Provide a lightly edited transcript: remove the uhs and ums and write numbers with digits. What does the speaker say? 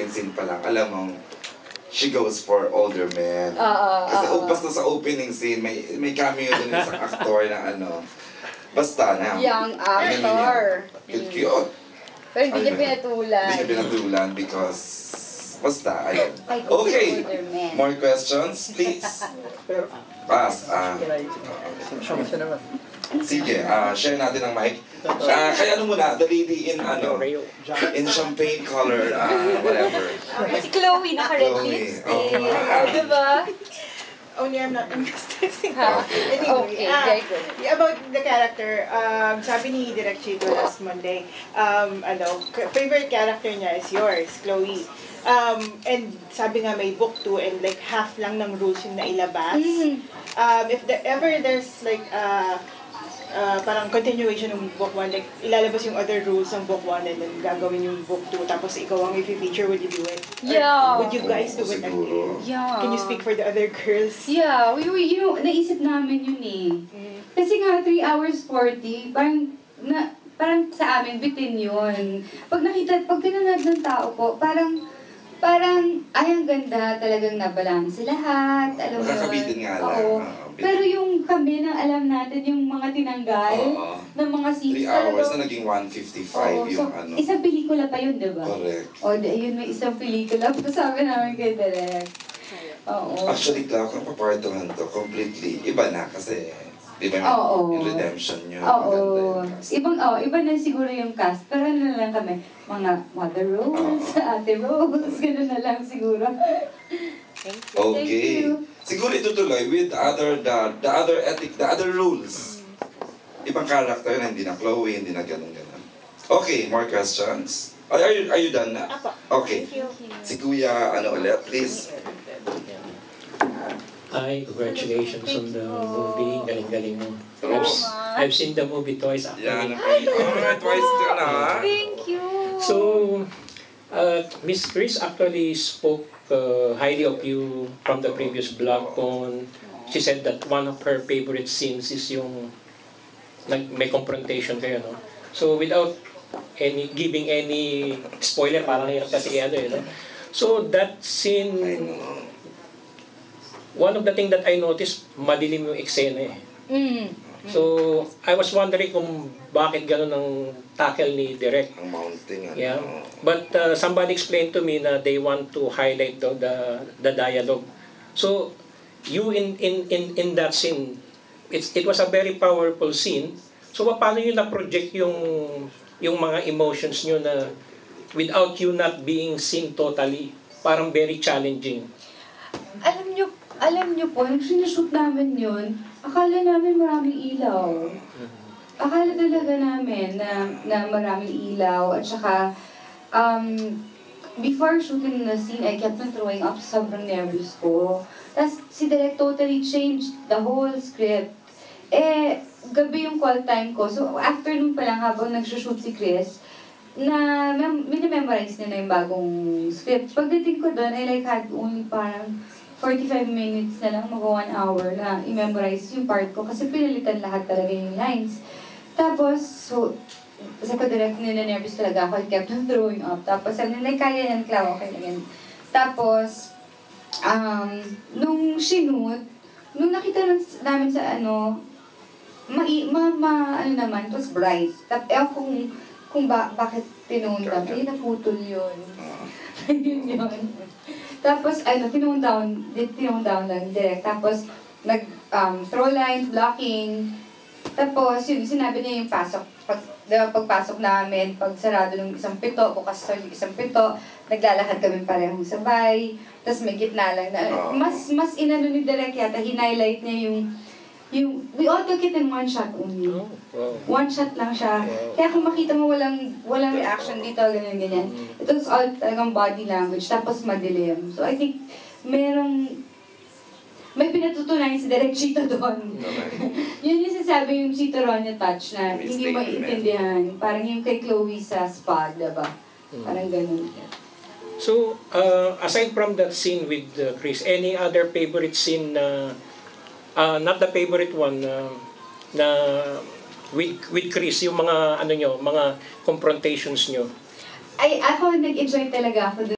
opening scene pa lang, alam mong she goes for older men. Kasi basta sa opening scene, may cameo din isang actor na ano. Basta na. Young actor. Cute. Pero hindi niya pinatulan. Hindi niya pinatulan because basta, ayun. Okay. More questions, please? Pass. Sige, share natin ang mic. Kaya ano muna, the lady in in champagne color, whatever. Si Chloe, naka-red lipstick. Diba? Only I'm not interested. Anyway, very good. About the character, sabi ni Direk Chito last Monday, favorite character niya is yours, Chloe. And sabi nga may book 2 and like half lang ng rules yung nailabas. If ever there's like parang continuation ng book 1, like ilalabas yung other rules ng book 1 and then gagawin yung book 2 tapos ikaw ang i-feature, would you do it? Yeah. Would you guys do it again? Yeah. Can you speak for the other girls? Yeah, naisip namin yun eh. Kasi nga 3 hours 40, parang sa amin bitin yun. Pag pinanood ng tao po, parang ay ang ganda, talagang nabalanse lahat, alam mo yun. Makakabitin nga lang. Oo. Pero yung kami na alam natin, yung mga tinanggal ng mga scenes. 3 hours na naging 155 yung ano. Isang pelikula pa yun, diba? Correct. O, yun may isang pelikula. Sabi namin kay Direk. Oo. Actually, Clau, kung papartuhan to, completely iba na kasi di ba yung redemption nyo. Oo. Iba na siguro yung cast. Pero ano na lang kami, mga Mother Rose, Ate Rose, gano'n na lang siguro. Okay. Siguro itutuloy with the other rules. Ibang character na hindi na Chloe, hindi na ganun. Okay, more questions? Are you done na? Okay. Si Kuya, ulit, please. Hi, congratulations on the movie. Galing-galing mo. I've seen the movie twice actually. Yeah, twice na. Thank you. So, Miss Chris actually spoke highly of you from the previous blog on. She said that one of her favorite scenes is yung may confrontation kayo, no? So, without giving any spoiler, parang hirap kasi no? So, that scene, one of the things that I noticed, madilim yung eksena eh. So, I was wondering kung bakit gano'n ang tackle ni Direk. Ang mounting, Yeah. But somebody explained to me na they want to highlight the dialogue. So, you in that scene, it was a very powerful scene. So, paano nyo na-project yung mga emotions nyo na without you not being seen totally? Parang very challenging. Alam nyo po, nung sinushoot namin yun, akala namin maraming ilaw. Akala talaga namin na maraming ilaw. At saka, before shooting the scene, I kept on throwing up. Sobrang nervous ko. Tapos si Direk totally changed the whole script. Gabi yung call time ko. So, afternoon pa lang habang nagsushoot si Chris, na minimemorize nila yung bagong script. Pagdating ko doon, I had only parang 45 minutes na lang, mag 1 hour na i-memorize yung part ko kasi pinalitan lahat talaga yung lines. Tapos, sa ko-direct nila-nervous talaga ako, I kept on throwing up. Tapos, sabi nila, kaya yan, Clau, okay lang yan. Tapos, nung shoot, nung nakita namin sa naman, it was bright. Tapos, kung bakit tinunda, naputol yun. Yun. Tapos, tinone down lang direct. Tapos, throw lines, blocking. Tapos, yun, sinabi niya yung pasok. Pagpasok namin, pag sarado ng isang pito, bukas sa isang pito, naglalakad kami parehong sabay. Tapos may gitna lang na, mas inano ni Direk yata, hinighlight niya yung we all took it in one shot only. One shot lang siya. Kaya kung makita mo walang reaction dito, ganyan. It was all talagang body language, tapos madilim. So I think may pinatutunayan si Direk Chito doon. Yun yung sasabi yung Chito Ronnie touch na hindi mo maintindihan. Parang yung kay Chloe sa spa, diba? Parang ganun. So, aside from that scene with Chris, any other favorite scene na not the favorite one na with Chris, yung mga mga confrontations nyo? Ako nag-enjoy talaga ako